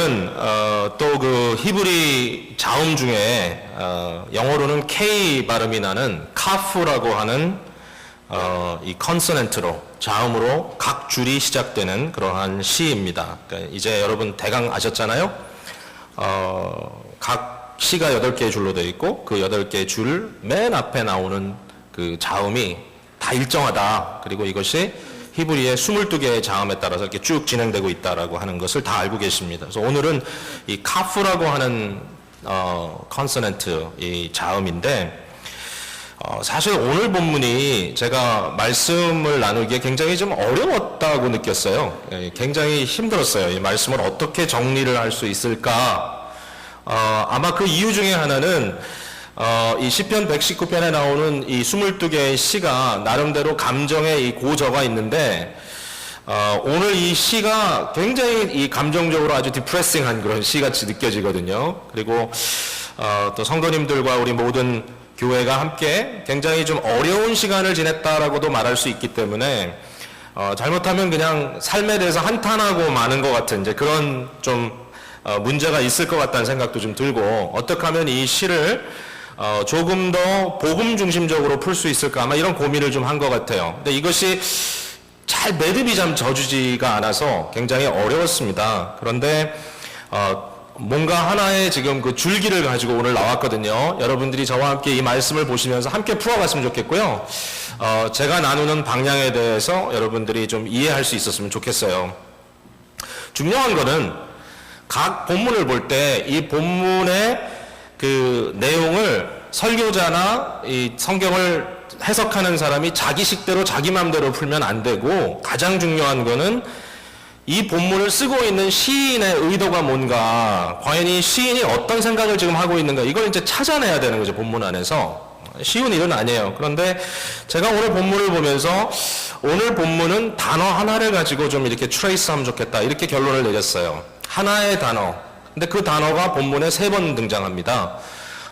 오늘은 또 그 히브리 자음 중에 영어로는 K 발음이 나는 카프라고 하는 이 컨소넌트로 자음으로 각 줄이 시작되는 그러한 시입니다. 그러니까 이제 여러분 대강 아셨잖아요. 각 시가 8개의 줄로 되어 있고 그 8개의 줄 맨 앞에 나오는 그 자음이 다 일정하다. 그리고 이것이 히브리의 22개의 자음에 따라서 이렇게 쭉 진행되고 있다라고 하는 것을 다 알고 계십니다. 그래서 오늘은 이 카프라고 하는 컨소넌트 이 자음인데 사실 오늘 본문이 제가 말씀을 나누기에 굉장히 좀 어려웠다고 느꼈어요. 굉장히 힘들었어요. 이 말씀을 어떻게 정리를 할 수 있을까? 아마 그 이유 중에 하나는 이 시편 119편에 나오는 이 22개의 시가 나름대로 감정의 이 고저가 있는데 오늘 이 시가 굉장히 이 감정적으로 아주 디프레싱한 그런 시같이 느껴지거든요. 그리고 또 성도님들과 우리 모든 교회가 함께 굉장히 좀 어려운 시간을 지냈다라고도 말할 수 있기 때문에 잘못하면 그냥 삶에 대해서 한탄하고 마는 것 같은 이제 그런 좀 문제가 있을 것 같다는 생각도 좀 들고 어떻게 하면 이 시를 조금 더 복음 중심적으로 풀 수 있을까 아마 이런 고민을 좀 한 것 같아요. 근데 이것이 잘 매듭이 좀 져주지가 않아서 굉장히 어려웠습니다. 그런데 뭔가 하나의 지금 그 줄기를 가지고 오늘 나왔거든요. 여러분들이 저와 함께 이 말씀을 보시면서 함께 풀어갔으면 좋겠고요. 제가 나누는 방향에 대해서 여러분들이 좀 이해할 수 있었으면 좋겠어요. 중요한 거는 각 본문을 볼 때 이 본문의 그 내용을 설교자나 이 성경을 해석하는 사람이 자기식대로 자기 마음대로 풀면 안 되고 가장 중요한 거는 이 본문을 쓰고 있는 시인의 의도가 뭔가 과연 이 시인이 어떤 생각을 지금 하고 있는가 이걸 이제 찾아내야 되는 거죠. 본문 안에서 쉬운 일은 아니에요. 그런데 제가 오늘 본문을 보면서 오늘 본문은 단어 하나를 가지고 좀 이렇게 트레이스하면 좋겠다 이렇게 결론을 내렸어요. 하나의 단어. 근데 그 단어가 본문에 3번 등장합니다.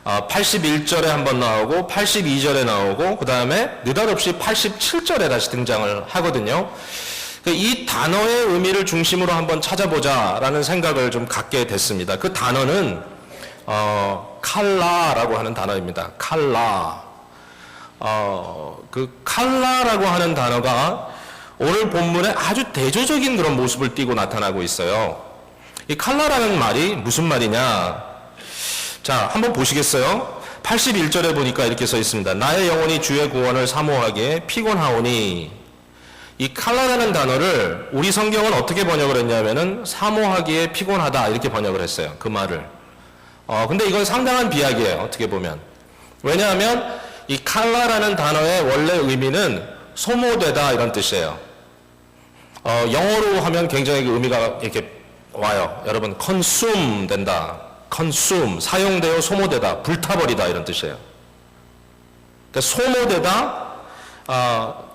81절에 한번 나오고 82절에 나오고 그 다음에 느닷없이 87절에 다시 등장을 하거든요. 이 단어의 의미를 중심으로 한번 찾아보자라는 생각을 좀 갖게 됐습니다. 그 단어는 칼라라고 하는 단어입니다. 칼라. 그 칼라라고 하는 단어가 오늘 본문에 아주 대조적인 그런 모습을 띠고 나타나고 있어요. 이 칼라라는 말이 무슨 말이냐? 자, 한번 보시겠어요? 81절에 보니까 이렇게 써 있습니다. 나의 영혼이 주의 구원을 사모하기에 피곤하오니. 이 칼라라는 단어를 우리 성경은 어떻게 번역을 했냐면은 사모하기에 피곤하다 이렇게 번역을 했어요. 그 말을. 근데 이건 상당한 비약이에요. 어떻게 보면. 왜냐하면 이 칼라라는 단어의 원래 의미는 소모되다 이런 뜻이에요. 영어로 하면 굉장히 그 의미가 이렇게 와요. 여러분, consume 된다. consume, 사용되어 소모되다, 불타버리다 이런 뜻이에요. 그러니까 소모되다,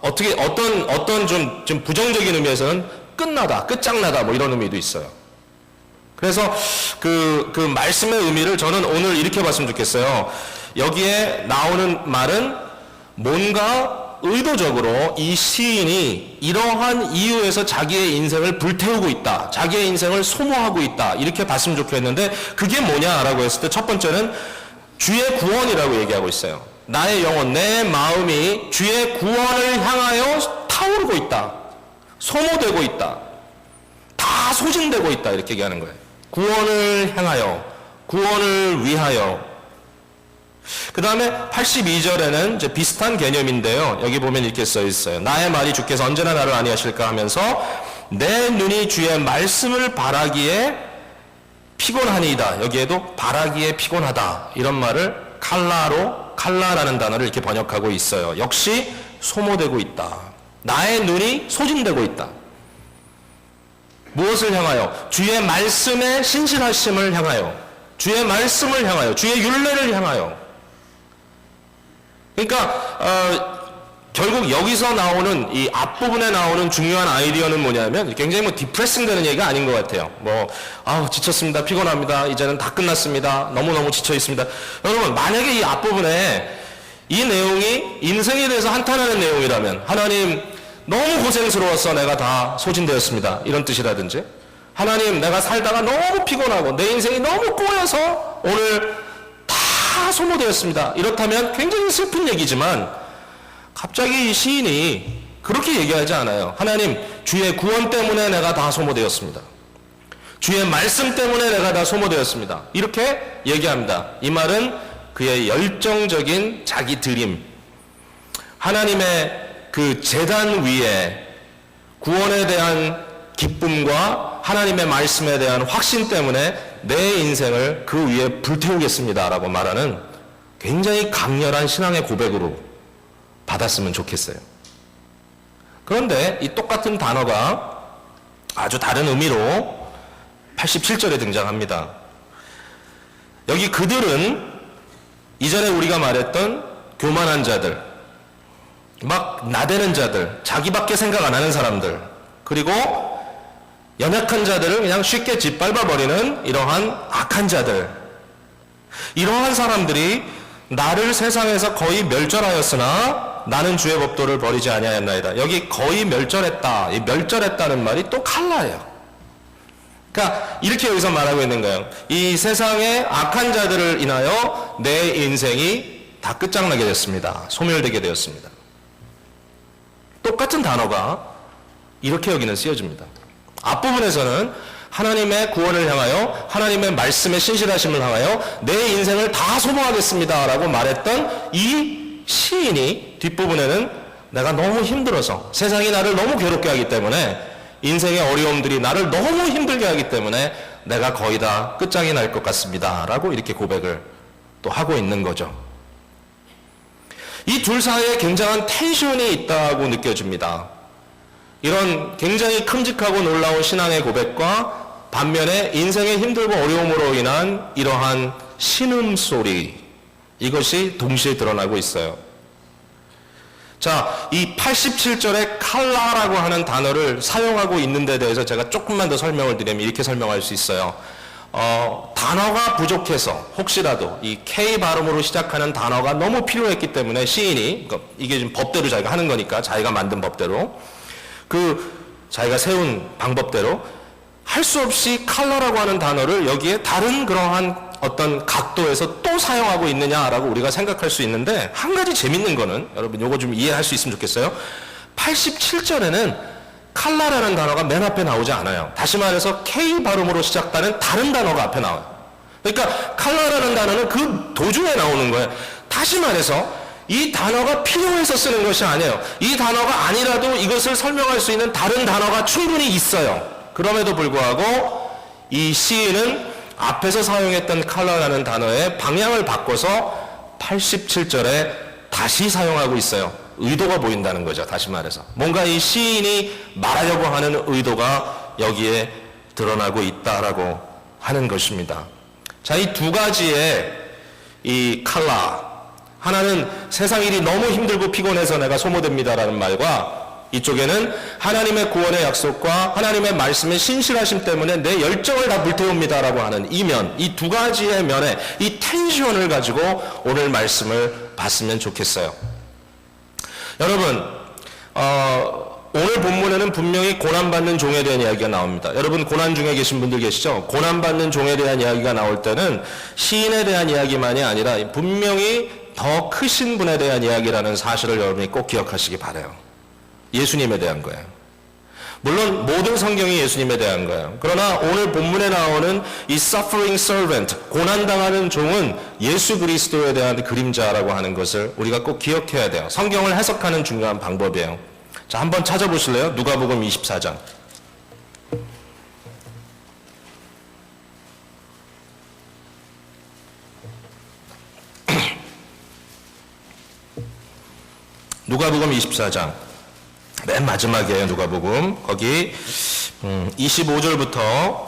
어떻게, 어떤 좀 부정적인 의미에서는 끝나다, 끝장나다 뭐 이런 의미도 있어요. 그래서 그 말씀의 의미를 저는 오늘 이렇게 봤으면 좋겠어요. 여기에 나오는 말은 뭔가 의도적으로 이 시인이 이러한 이유에서 자기의 인생을 불태우고 있다. 자기의 인생을 소모하고 있다. 이렇게 봤으면 좋겠는데 그게 뭐냐라고 했을 때 첫 번째는 주의 구원이라고 얘기하고 있어요. 나의 영혼, 내 마음이 주의 구원을 향하여 타오르고 있다. 소모되고 있다. 다 소진되고 있다. 이렇게 얘기하는 거예요. 구원을 향하여, 구원을 위하여. 그 다음에 82절에는 이제 비슷한 개념인데요. 여기 보면 이렇게 써 있어요. 나의 말이 주께서 언제나 나를 아니하실까 하면서 내 눈이 주의 말씀을 바라기에 피곤하니이다. 여기에도 바라기에 피곤하다. 이런 말을 칼라라는 단어를 이렇게 번역하고 있어요. 역시 소모되고 있다. 나의 눈이 소진되고 있다. 무엇을 향하여? 주의 말씀의 신실하심을 향하여. 주의 말씀을 향하여. 주의 율례를 향하여. 그러니까 결국 여기서 나오는 이 앞부분에 나오는 중요한 아이디어는 뭐냐면 굉장히 뭐 디프레싱 되는 얘기가 아닌 것 같아요. 지쳤습니다. 피곤합니다. 이제는 다 끝났습니다. 너무너무 지쳐 있습니다. 여러분, 만약에 이 앞부분에 이 내용이 인생에 대해서 한탄하는 내용이라면 하나님 너무 고생스러웠어. 내가 다 소진되었습니다. 이런 뜻이라든지 하나님, 내가 살다가 너무 피곤하고 내 인생이 너무 꼬여서 오늘 다 소모되었습니다. 이렇다면 굉장히 슬픈 얘기지만 갑자기 이 시인이 그렇게 얘기하지 않아요. 하나님, 주의 구원 때문에 내가 다 소모되었습니다. 주의 말씀 때문에 내가 다 소모되었습니다. 이렇게 얘기합니다. 이 말은 그의 열정적인 자기 드림, 하나님의 그 제단 위에 구원에 대한 기쁨과 하나님의 말씀에 대한 확신 때문에 내 인생을 그 위에 불태우겠습니다 라고 말하는 굉장히 강렬한 신앙의 고백으로 받았으면 좋겠어요. 그런데 이 똑같은 단어가 아주 다른 의미로 87절에 등장합니다. 여기 그들은 이전에 우리가 말했던 교만한 자들, 막 나대는 자들, 자기밖에 생각 안 하는 사람들, 그리고 연약한 자들을 그냥 쉽게 짓밟아버리는 이러한 악한 자들, 이러한 사람들이 나를 세상에서 거의 멸절하였으나 나는 주의 법도를 버리지 아니하였나이다. 여기 거의 멸절했다, 이 멸절했다는 말이 또 칼라예요. 그러니까 이렇게 여기서 말하고 있는 거예요. 이 세상의 악한 자들을 인하여 내 인생이 다 끝장나게 됐습니다. 소멸되게 되었습니다. 똑같은 단어가 이렇게 여기는 쓰여집니다. 앞부분에서는 하나님의 구원을 향하여, 하나님의 말씀의 신실하심을 향하여 내 인생을 다 소모하겠습니다 라고 말했던 이 시인이 뒷부분에는 내가 너무 힘들어서, 세상이 나를 너무 괴롭게 하기 때문에, 인생의 어려움들이 나를 너무 힘들게 하기 때문에 내가 거의 다 끝장이 날 것 같습니다 라고 이렇게 고백을 또 하고 있는 거죠. 이 둘 사이에 굉장한 텐션이 있다고 느껴집니다. 이런 굉장히 큼직하고 놀라운 신앙의 고백과 반면에 인생의 힘들고 어려움으로 인한 이러한 신음소리, 이것이 동시에 드러나고 있어요. 자, 이 87절에 칼라라고 하는 단어를 사용하고 있는 데 대해서 제가 조금만 더 설명을 드리면 이렇게 설명할 수 있어요. 단어가 부족해서 혹시라도 이 K 발음으로 시작하는 단어가 너무 필요했기 때문에 시인이, 그러니까 이게 지금 법대로 자기가 하는 거니까, 자기가 만든 법대로, 자기가 세운 방법대로 할 수 없이 칼라라고 하는 단어를 여기에 다른 그러한 어떤 각도에서 또 사용하고 있느냐라고 우리가 생각할 수 있는데, 한 가지 재밌는 거는, 여러분 요거 좀 이해할 수 있으면 좋겠어요. 87절에는 칼라라는 단어가 맨 앞에 나오지 않아요. 다시 말해서 K 발음으로 시작하는 다른 단어가 앞에 나와요. 그러니까 칼라라는 단어는 그 도중에 나오는 거예요. 다시 말해서 이 단어가 필요해서 쓰는 것이 아니에요. 이 단어가 아니라도 이것을 설명할 수 있는 다른 단어가 충분히 있어요. 그럼에도 불구하고 이 시인은 앞에서 사용했던 칼라라는 단어의 방향을 바꿔서 87절에 다시 사용하고 있어요. 의도가 보인다는 거죠. 다시 말해서 뭔가 이 시인이 말하려고 하는 의도가 여기에 드러나고 있다라고 하는 것입니다. 자, 이 두 가지의 이 칼라, 하나는 세상 일이 너무 힘들고 피곤해서 내가 소모됩니다라는 말과, 이쪽에는 하나님의 구원의 약속과 하나님의 말씀의 신실하심 때문에 내 열정을 다 불태웁니다라고 하는 이 면, 이 두 가지의 면에 이 텐션을 가지고 오늘 말씀을 봤으면 좋겠어요. 여러분, 오늘 본문에는 분명히 고난받는 종에 대한 이야기가 나옵니다. 여러분 고난 중에 계신 분들 계시죠? 고난받는 종에 대한 이야기가 나올 때는 시인에 대한 이야기만이 아니라 분명히 더 크신 분에 대한 이야기라는 사실을 여러분이 꼭 기억하시기 바라요. 예수님에 대한 거예요. 물론 모든 성경이 예수님에 대한 거예요. 그러나 오늘 본문에 나오는 이 suffering servant, 고난당하는 종은 예수 그리스도에 대한 그림자라고 하는 것을 우리가 꼭 기억해야 돼요. 성경을 해석하는 중요한 방법이에요. 자, 한번 찾아보실래요? 누가복음 24장. 누가복음 24장. 맨 마지막이에요. 누가복음. 거기 25절부터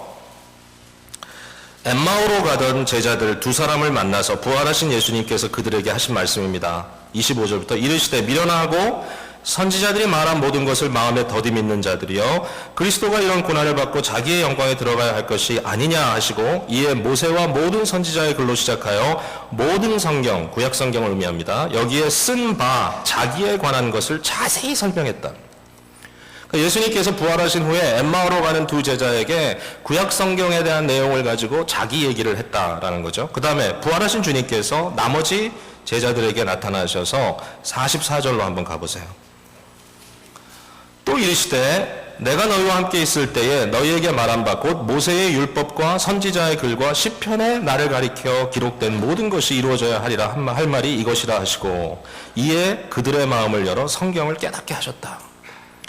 엠마오로 가던 제자들 두 사람을 만나서 부활하신 예수님께서 그들에게 하신 말씀입니다. 25절부터 이르시되 미련하고 선지자들이 말한 모든 것을 마음에 더디 믿는 자들이여, 그리스도가 이런 고난을 받고 자기의 영광에 들어가야 할 것이 아니냐 하시고, 이에 모세와 모든 선지자의 글로 시작하여 모든 성경, 구약 성경을 의미합니다. 여기에 쓴 바 자기에 관한 것을 자세히 설명했다. 예수님께서 부활하신 후에 엠마오로 가는 두 제자에게 구약 성경에 대한 내용을 가지고 자기 얘기를 했다라는 거죠. 그 다음에 부활하신 주님께서 나머지 제자들에게 나타나셔서 44절로 한번 가보세요. 또 이르시되 내가 너희와 함께 있을 때에 너희에게 말한 바 곧 모세의 율법과 선지자의 글과 시편에 나를 가리켜 기록된 모든 것이 이루어져야 하리라 할 말이 이것이라 하시고 이에 그들의 마음을 열어 성경을 깨닫게 하셨다.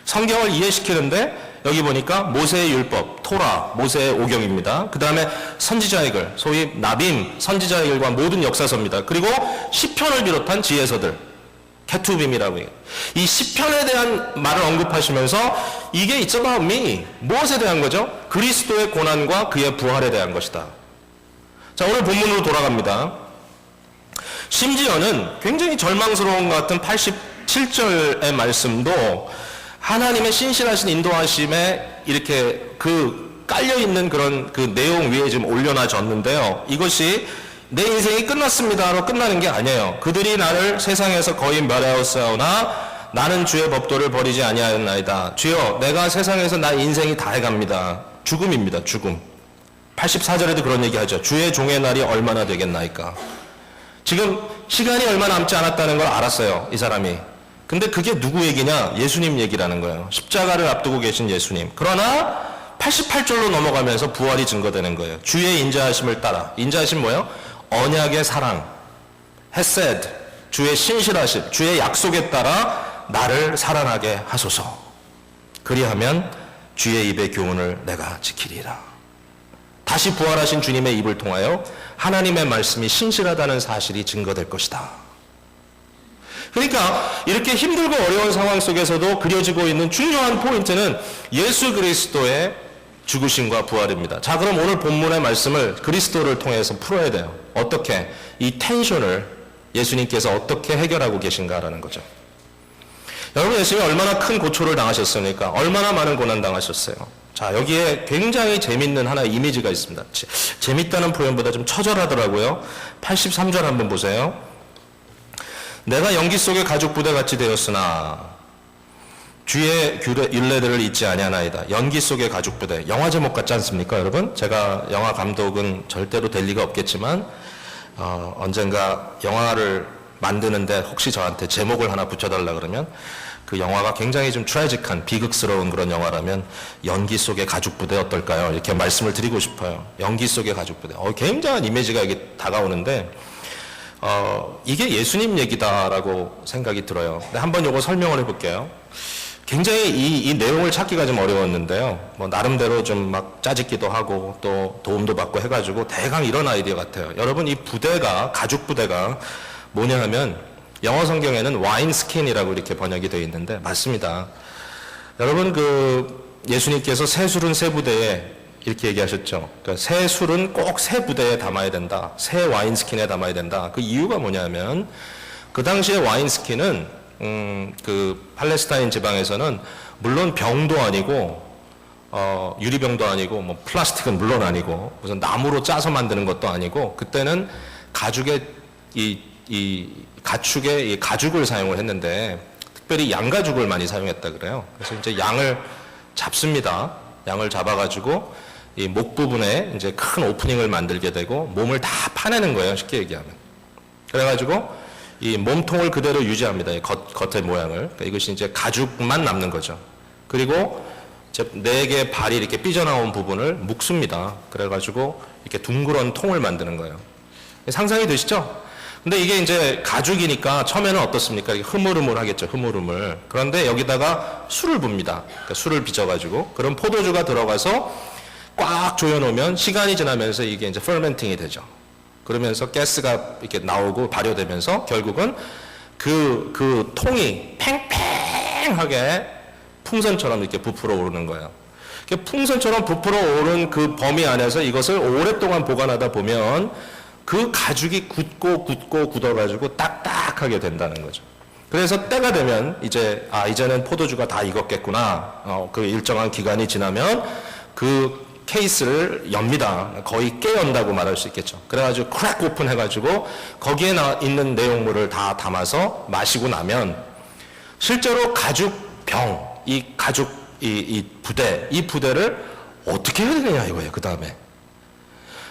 성경을 이해시키는데 여기 보니까 모세의 율법, 토라, 모세의 오경입니다. 그 다음에 선지자의 글, 소위 나빔, 선지자의 글과 모든 역사서입니다. 그리고 시편을 비롯한 지혜서들, 케투빔이라고 해요. 이 시편에 대한 말을 언급하시면서 이게 It's about me, 무엇에 대한 거죠? 그리스도의 고난과 그의 부활에 대한 것이다. 자, 오늘 본문으로 돌아갑니다. 심지어는 굉장히 절망스러운 것 같은 87절의 말씀도 하나님의 신실하신 인도하심에 이렇게 그 깔려있는 그런 그 내용 위에 지금 올려놔졌는데요. 이것이 내 인생이 끝났습니다로 끝나는 게 아니에요. 그들이 나를 세상에서 거의 멸하였사오나 나는 주의 법도를 버리지 아니하였나이다. 주여, 내가 세상에서 나 인생이 다 해갑니다. 죽음입니다. 죽음. 84절에도 그런 얘기하죠. 주의 종의 날이 얼마나 되겠나이까. 지금 시간이 얼마 남지 않았다는 걸 알았어요. 이 사람이. 근데 그게 누구 얘기냐? 예수님 얘기라는 거예요. 십자가를 앞두고 계신 예수님. 그러나 88절로 넘어가면서 부활이 증거되는 거예요. 주의 인자하심을 따라. 인자하심 뭐예요? 언약의 사랑, 헤세드, 주의 신실하심, 주의 약속에 따라 나를 살아나게 하소서. 그리하면 주의 입의 교훈을 내가 지키리라. 다시 부활하신 주님의 입을 통하여 하나님의 말씀이 신실하다는 사실이 증거될 것이다. 그러니까 이렇게 힘들고 어려운 상황 속에서도 그려지고 있는 중요한 포인트는 예수 그리스도의 죽으심과 부활입니다. 자, 그럼 오늘 본문의 말씀을 그리스도를 통해서 풀어야 돼요. 어떻게? 이 텐션을 예수님께서 어떻게 해결하고 계신가라는 거죠. 여러분, 예수님이 얼마나 큰 고초를 당하셨습니까? 얼마나 많은 고난 당하셨어요. 자, 여기에 굉장히 재밌는 하나의 이미지가 있습니다. 재밌다는 표현보다 좀 처절하더라고요. 83절 한번 보세요. 내가 연기 속의 가죽 부대 같이 되었으나 주의 율례들을 잊지 아니하나이다. 연기 속의 가죽 부대. 영화 제목 같지 않습니까, 여러분? 제가 영화 감독은 절대로 될 리가 없겠지만 언젠가 영화를 만드는데 혹시 저한테 제목을 하나 붙여달라 그러면 그 영화가 굉장히 좀 트래직한 비극스러운 그런 영화라면 연기 속의 가죽 부대 어떨까요? 이렇게 말씀을 드리고 싶어요. 연기 속의 가죽 부대. 굉장한 이미지가 이게 다가오는데 이게 예수님 얘기다라고 생각이 들어요. 근데 한번 요거 설명을 해볼게요. 굉장히 이 내용을 찾기가 좀 어려웠는데요. 뭐 나름대로 좀 막 짜집기도 하고 또 도움도 받고 해가지고 대강 이런 아이디어 같아요. 여러분, 이 부대가, 가죽 부대가 뭐냐 하면 영어 성경에는 와인 스킨이라고 이렇게 번역이 되어 있는데 맞습니다. 여러분, 그 예수님께서 새 술은 새 부대에 이렇게 얘기하셨죠. 그러니까 새 술은 꼭 새 부대에 담아야 된다. 새 와인 스킨에 담아야 된다. 그 이유가 뭐냐면 그 당시에 와인 스킨은 그 팔레스타인 지방에서는 물론 병도 아니고 유리병도 아니고 뭐 플라스틱은 물론 아니고 무슨 나무로 짜서 만드는 것도 아니고 그때는 가죽의 가축의 이 가죽을 사용을 했는데 특별히 양가죽을 많이 사용했다 그래요. 그래서 이제 양을 잡습니다. 양을 잡아가지고 이 목 부분에 이제 큰 오프닝을 만들게 되고 몸을 다 파내는 거예요. 쉽게 얘기하면. 그래가지고 이 몸통을 그대로 유지합니다. 이 겉의 모양을. 그러니까 이것이 이제 가죽만 남는 거죠. 그리고 이제 4개의 발이 이렇게 삐져나온 부분을 묶습니다. 그래가지고 이렇게 둥그런 통을 만드는 거예요. 상상이 되시죠? 근데 이게 이제 가죽이니까 처음에는 어떻습니까? 이게 흐물흐물하겠죠. 흐물흐물. 그런데 여기다가 술을 붓니다. 그러니까 술을 빚어가지고 그럼 포도주가 들어가서 꽉 조여놓으면 시간이 지나면서 이게 이제 퍼멘팅이 되죠. 그러면서 가스가 이렇게 나오고 발효되면서 결국은 그 통이 팽팽하게 풍선처럼 이렇게 부풀어 오르는 거예요. 풍선처럼 부풀어 오른 그 범위 안에서 이것을 오랫동안 보관하다 보면 그 가죽이 굳어가지고 딱딱하게 된다는 거죠. 그래서 때가 되면 이제는 포도주가 다 익었겠구나. 그 일정한 기간이 지나면 그 케이스를 엽니다. 거의 깨연다고 말할 수 있겠죠. 그래가지고 크랙 오픈해가지고 거기에 있는 내용물을 다 담아서 마시고 나면 실제로 가죽병, 이 가죽 이 부대를 어떻게 해야 되느냐 이거예요. 그 다음에.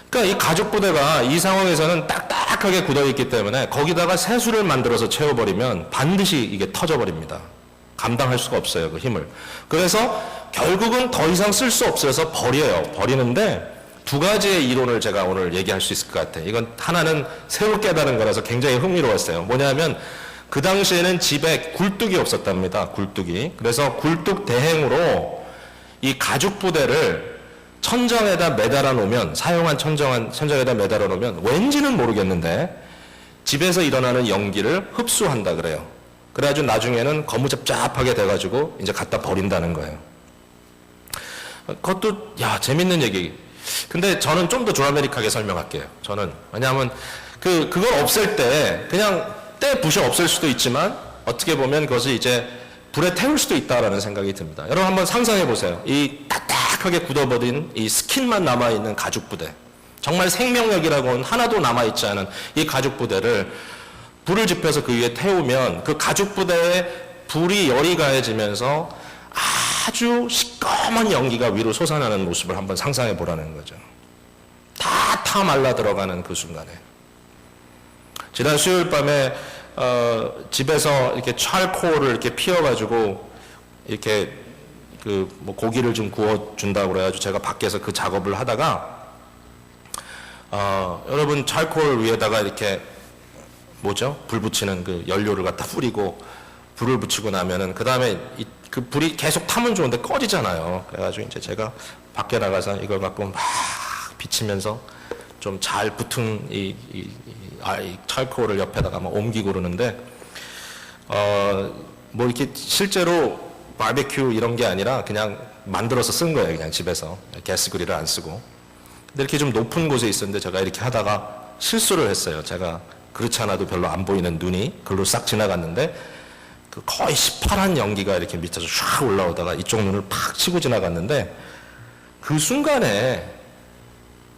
그러니까 이 가죽 부대가 이 상황에서는 딱딱하게 굳어 있기 때문에 거기다가 새수를 만들어서 채워버리면 반드시 이게 터져버립니다. 감당할 수가 없어요, 그 힘을. 그래서 결국은 더 이상 쓸 수 없어서 버려요. 버리는데 두 가지의 이론을 제가 오늘 얘기할 수 있을 것 같아요. 이건 하나는 새로 깨달은 거라서 굉장히 흥미로웠어요. 뭐냐면 그 당시에는 집에 굴뚝이 없었답니다. 굴뚝이. 그래서 굴뚝 대행으로 이 가죽 부대를 천정에다 매달아 놓으면, 사용한 천정에다 매달아 놓으면 왠지는 모르겠는데 집에서 일어나는 연기를 흡수한다 그래요. 그래가지고 나중에는 거무잡잡하게 돼가지고 이제 갖다 버린다는 거예요. 그것도 재밌는 얘기. 근데 저는 좀 더 드라마틱하게 설명할게요. 저는 왜냐하면 그걸 없앨 때 그냥 때 부셔 없앨 수도 있지만 어떻게 보면 그것을 이제 불에 태울 수도 있다라는 생각이 듭니다. 여러분 한번 상상해 보세요. 이 딱딱하게 굳어버린 이 스킨만 남아있는 가죽 부대, 정말 생명력이라고는 하나도 남아있지 않은 이 가죽 부대를 불을 지펴서 그 위에 태우면 그 가죽 부대에 불이 열이 가해지면서 아주 시꺼먼 연기가 위로 솟아나는 모습을 한번 상상해 보라는 거죠. 다 말라 들어가는 그 순간에. 지난 수요일 밤에 집에서 이렇게 찰코를 이렇게 피워가지고 이렇게 뭐 고기를 좀 구워준다고 그래가지고 제가 밖에서 그 작업을 하다가 여러분 찰코를 위에다가 이렇게 불 붙이는 그 연료를 갖다 뿌리고 불을 붙이고 나면은 그 다음에 그 불이 계속 타면 좋은데 꺼지잖아요. 그래가지고 이제 제가 밖에 나가서 이걸 갖고 막 비치면서 좀 잘 붙은 이 찰코를 옆에다가 막 옮기고 그러는데 뭐 이렇게 실제로 바베큐 이런 게 아니라 그냥 만들어서 쓴 거예요. 그냥 집에서 가스 그릴을 안 쓰고. 근데 이렇게 좀 높은 곳에 있었는데 제가 이렇게 하다가 실수를 했어요. 제가 그렇지 않아도 별로 안 보이는 눈이 글로 싹 지나갔는데 그 거의 시퍼런 연기가 이렇게 밑에서 쫙 올라오다가 이쪽 눈을 팍 치고 지나갔는데 그 순간에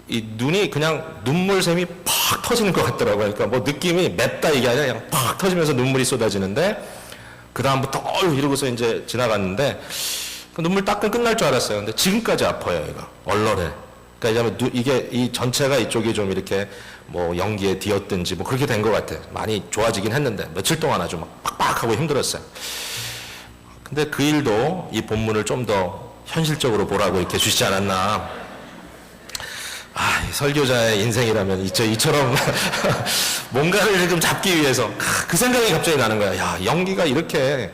이 눈이 그냥 눈물샘이 팍 터지는 것 같더라고요. 그러니까 뭐 느낌이 맵다 이게 아니라 그냥 팍 터지면서 눈물이 쏟아지는데 그 다음부터 이러고서 이제 지나갔는데 그 눈물 닦은 끝날 줄 알았어요. 근데 지금까지 아파요, 얘가. 얼얼해. 그러니까 이게 이 전체가 이쪽이 좀 이렇게 뭐 연기에 뒤었든지 뭐 그렇게 된 것 같아요. 많이 좋아지긴 했는데 며칠 동안 아주 막 빡빡하고 힘들었어요. 근데 그 일도 이 본문을 좀 더 현실적으로 보라고 이렇게 주시지 않았나. 이 설교자의 인생이라면 이처럼 뭔가를 좀 잡기 위해서 그 생각이 갑자기 나는 거야. 야, 연기가 이렇게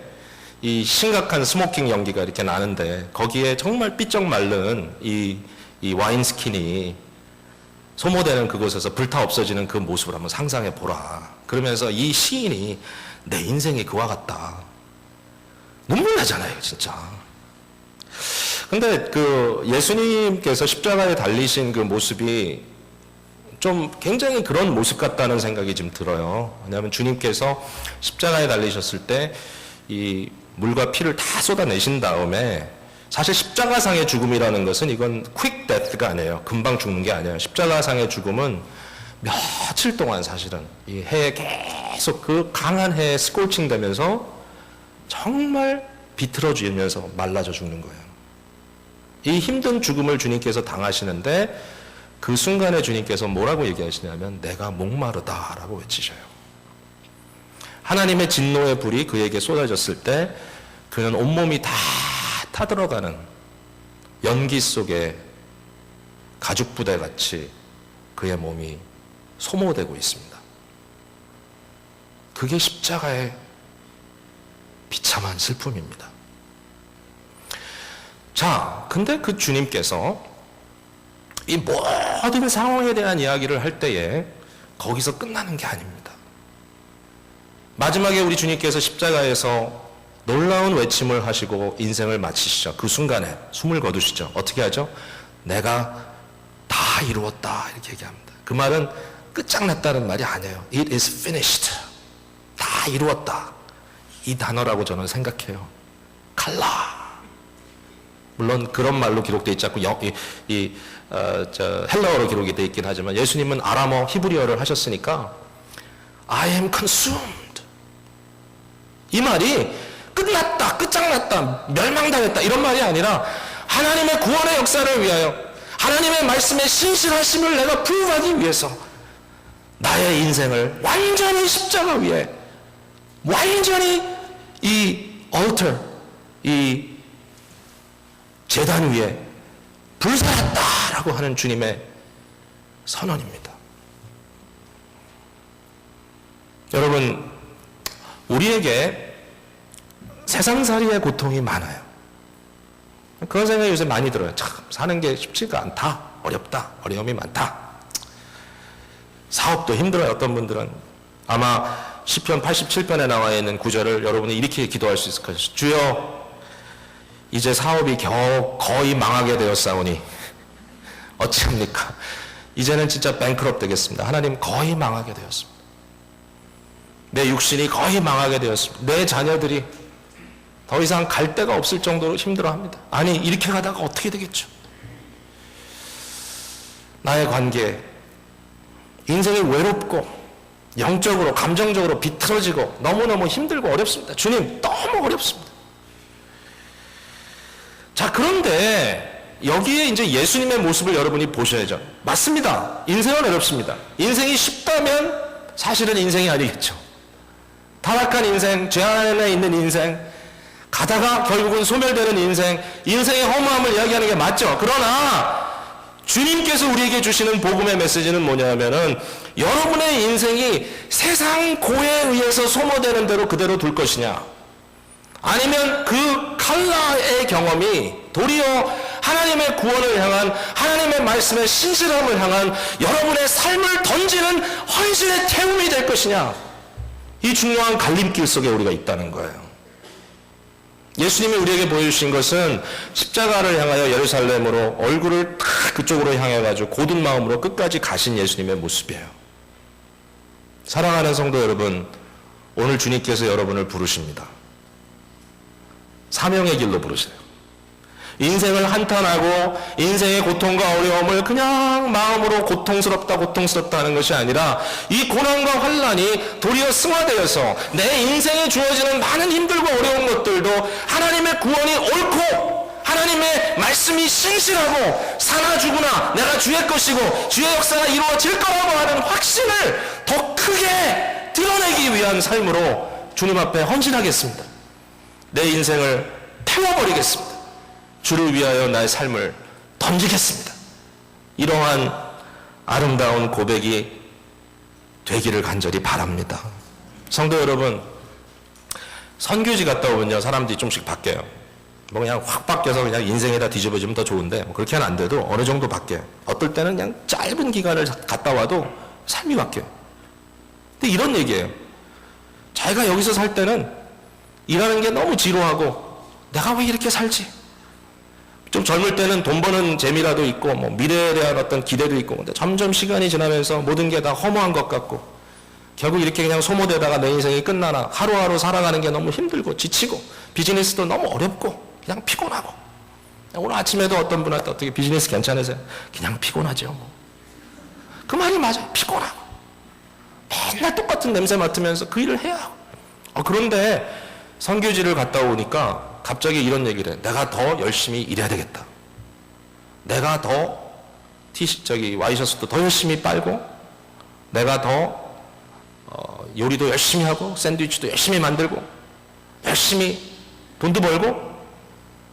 이 심각한 스모킹 연기가 이렇게 나는데 거기에 정말 삐쩍 마른 이 와인스킨이 소모되는 그곳에서 불타 없어지는 그 모습을 한번 상상해 보라. 그러면서 이 시인이 내 인생이 그와 같다. 눈물 나잖아요, 진짜. 근데 그 예수님께서 십자가에 달리신 그 모습이 좀 굉장히 그런 모습 같다는 생각이 좀 들어요. 왜냐하면 주님께서 십자가에 달리셨을 때 이 물과 피를 다 쏟아내신 다음에 사실 십자가상의 죽음이라는 것은 이건 quick death가 아니에요. 금방 죽는 게 아니에요. 십자가상의 죽음은 며칠 동안 사실은 이 해에 계속 그 강한 해에 스콜칭 되면서 정말 비틀어지면서 말라져 죽는 거예요. 이 힘든 죽음을 주님께서 당하시는데 그 순간에 주님께서 뭐라고 얘기하시냐면 내가 목마르다라고 외치셔요. 하나님의 진노의 불이 그에게 쏟아졌을 때 그는 온몸이 다 타들어가는 연기 속에 가죽 부대 같이 그의 몸이 소모되고 있습니다. 그게 십자가의 비참한 슬픔입니다. 자, 근데 그 주님께서 이 모든 상황에 대한 이야기를 할 때에 거기서 끝나는 게 아닙니다. 마지막에 우리 주님께서 십자가에서 놀라운 외침을 하시고 인생을 마치시죠. 그 순간에 숨을 거두시죠. 어떻게 하죠? 내가 다 이루었다 이렇게 얘기합니다. 그 말은 끝장났다는 말이 아니에요. It is finished. 다 이루었다. 이 단어라고 저는 생각해요. 칼라. 물론 그런 말로 기록되어 있지 않고 헬라어로 기록이 되어 있긴 하지만 예수님은 아람어 히브리어를 하셨으니까 I am consumed. 이 말이 끝났다, 끝장났다, 멸망당했다 이런 말이 아니라 하나님의 구원의 역사를 위하여 하나님의 말씀에 신실하심을 내가 부응하기 위해서 나의 인생을 완전히 십자가 위에 완전히 이 altar, 이 제단 위에 불살았다라고 하는 주님의 선언입니다. 여러분, 우리에게 세상살이의 고통이 많아요. 그런 생각이 요새 많이 들어요. 참 사는 게 쉽지가 않다, 어렵다, 어려움이 많다. 사업도 힘들어요. 어떤 분들은 아마 시편 87편에 나와 있는 구절을 여러분이 이렇게 기도할 수 있을 것이죠. 주여, 이제 사업이 거의 망하게 되었사오니 어찌합니까? 이제는 진짜 뱅크럽 되겠습니다. 하나님, 거의 망하게 되었습니다. 내 육신이 거의 망하게 되었습니다. 내 자녀들이 더 이상 갈 데가 없을 정도로 힘들어합니다. 아니, 이렇게 가다가 어떻게 되겠죠? 나의 관계, 인생이 외롭고 영적으로 감정적으로 비틀어지고 너무너무 힘들고 어렵습니다. 주님, 너무 어렵습니다. 자, 그런데 여기에 이제 예수님의 모습을 여러분이 보셔야죠. 맞습니다. 인생은 어렵습니다. 인생이 쉽다면 사실은 인생이 아니겠죠. 타락한 인생, 죄 안에 있는 인생, 가다가 결국은 소멸되는 인생, 인생의 허무함을 이야기하는 게 맞죠. 그러나 주님께서 우리에게 주시는 복음의 메시지는 뭐냐면은 여러분의 인생이 세상 고에 의해서 소모되는 대로 그대로 둘 것이냐, 아니면 그 칼라의 경험이 도리어 하나님의 구원을 향한, 하나님의 말씀의 신실함을 향한 여러분의 삶을 던지는 헌신의 태움이 될 것이냐, 이 중요한 갈림길 속에 우리가 있다는 거예요. 예수님이 우리에게 보여주신 것은 십자가를 향하여 예루살렘으로 얼굴을 탁 그쪽으로 향해가지고 고든 마음으로 끝까지 가신 예수님의 모습이에요. 사랑하는 성도 여러분, 오늘 주님께서 여러분을 부르십니다. 사명의 길로 부르세요. 인생을 한탄하고 인생의 고통과 어려움을 그냥 마음으로 고통스럽다 하는 것이 아니라 이 고난과 환난이 도리어 승화되어서 내 인생에 주어지는 많은 힘들고 어려운 것들도 하나님의 구원이 옳고 하나님의 말씀이 신실하고 사나 죽으나 내가 주의 것이고 주의 역사가 이루어질 거라고 하는 확신을 더 크게 드러내기 위한 삶으로 주님 앞에 헌신하겠습니다. 내 인생을 태워버리겠습니다. 주를 위하여 나의 삶을 던지겠습니다. 이러한 아름다운 고백이 되기를 간절히 바랍니다. 성도 여러분, 선교지 갔다 오면요, 사람들이 좀씩 바뀌어요. 뭐 그냥 확 바뀌어서 그냥 인생에다 뒤집어지면 더 좋은데, 뭐 그렇게는 안 돼도 어느 정도 바뀌어요. 어떨 때는 그냥 짧은 기간을 갔다 와도 삶이 바뀌어요. 근데 이런 얘기예요. 자기가 여기서 살 때는 일하는 게 너무 지루하고 내가 왜 이렇게 살지? 좀 젊을 때는 돈 버는 재미라도 있고 뭐 미래에 대한 어떤 기대도 있고, 근데 점점 시간이 지나면서 모든 게 다 허무한 것 같고 결국 이렇게 그냥 소모되다가 내 인생이 끝나나 하루하루 살아가는 게 너무 힘들고 지치고 비즈니스도 너무 어렵고 그냥 피곤하고, 오늘 아침에도 어떤 분한테 어떻게 비즈니스 괜찮으세요? 그냥 피곤하죠. 뭐. 그 말이 맞아요. 피곤하고 맨날 똑같은 냄새 맡으면서 그 일을 해야 하고. 그런데 선교지를 갔다 오니까 갑자기 이런 얘기를 해. 내가 더 열심히 일해야 되겠다. 내가 더 와이셔츠도 더 열심히 빨고, 내가 더 요리도 열심히 하고, 샌드위치도 열심히 만들고, 열심히 돈도 벌고,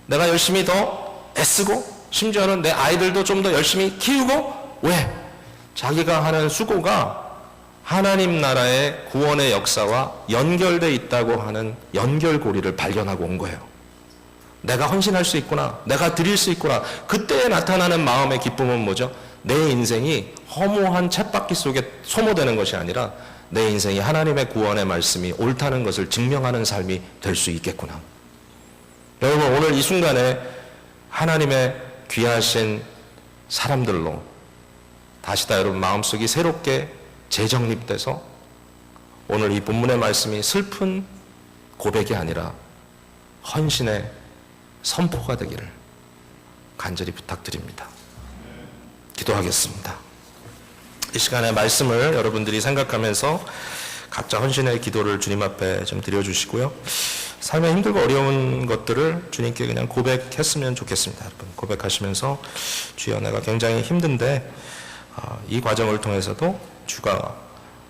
내가 열심히 더 애쓰고, 심지어는 내 아이들도 좀 더 열심히 키우고. 왜? 자기가 하는 수고가 하나님 나라의 구원의 역사와 연결되어 있다고 하는 연결고리를 발견하고 온 거예요. 내가 헌신할 수 있구나, 내가 드릴 수 있구나. 그때에 나타나는 마음의 기쁨은 뭐죠? 내 인생이 허무한 쳇바퀴 속에 소모되는 것이 아니라 내 인생이 하나님의 구원의 말씀이 옳다는 것을 증명하는 삶이 될 수 있겠구나. 여러분, 오늘 이 순간에 하나님의 귀하신 사람들로 다시 다 여러분 마음속이 새롭게 재정립돼서 오늘 이 본문의 말씀이 슬픈 고백이 아니라 헌신의 선포가 되기를 간절히 부탁드립니다. 기도하겠습니다. 이 시간에 말씀을 여러분들이 생각하면서 각자 헌신의 기도를 주님 앞에 좀 드려주시고요. 삶에 힘들고 어려운 것들을 주님께 그냥 고백했으면 좋겠습니다. 여러분, 고백하시면서 주여 내가 굉장히 힘든데 이 과정을 통해서도 주가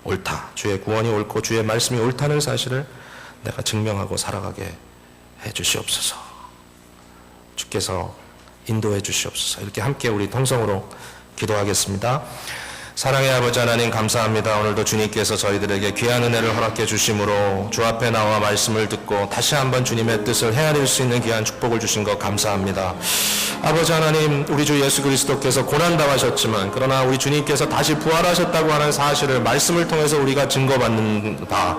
옳다, 주의 구원이 옳고 주의 말씀이 옳다는 사실을 내가 증명하고 살아가게 해 주시옵소서. 주께서 인도해 주시옵소서. 이렇게 함께 우리 통성으로 기도하겠습니다. 사랑의 아버지 하나님 감사합니다. 오늘도 주님께서 저희들에게 귀한 은혜를 허락해 주심으로 주 앞에 나와 말씀을 듣고 다시 한번 주님의 뜻을 헤아릴 수 있는 귀한 축복을 주신 것 감사합니다. 아버지 하나님, 우리 주 예수 그리스도께서 고난당하셨지만 그러나 우리 주님께서 다시 부활하셨다고 하는 사실을 말씀을 통해서 우리가 증거받는 바,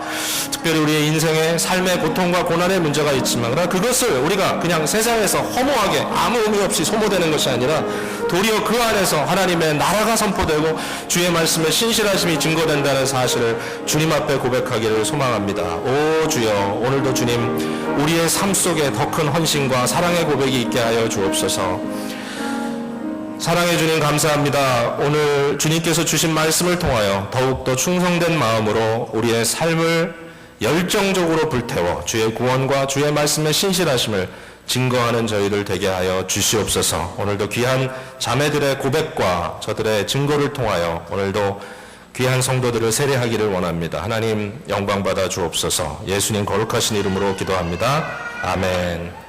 특별히 우리의 인생에 삶의 고통과 고난의 문제가 있지만 그러나 그것을 우리가 그냥 세상에서 허무하게 아무 의미 없이 소모되는 것이 아니라 도리어 그 안에서 하나님의 나라가 선포되고 주의 말씀의 신실하심이 증거된다는 사실을 주님 앞에 고백하기를 소망합니다. 오 주여, 오늘도 주님 우리의 삶 속에 더 큰 헌신과 사랑의 고백이 있게 하여 주옵소서. 사랑해 주님 감사합니다. 오늘 주님께서 주신 말씀을 통하여 더욱더 충성된 마음으로 우리의 삶을 열정적으로 불태워 주의 구원과 주의 말씀의 신실하심을 증거하는 저희들 되게 하여 주시옵소서. 오늘도 귀한 자매들의 고백과 저들의 증거를 통하여 오늘도 귀한 성도들을 세례하기를 원합니다. 하나님 영광 받아 주옵소서. 예수님 거룩하신 이름으로 기도합니다. 아멘.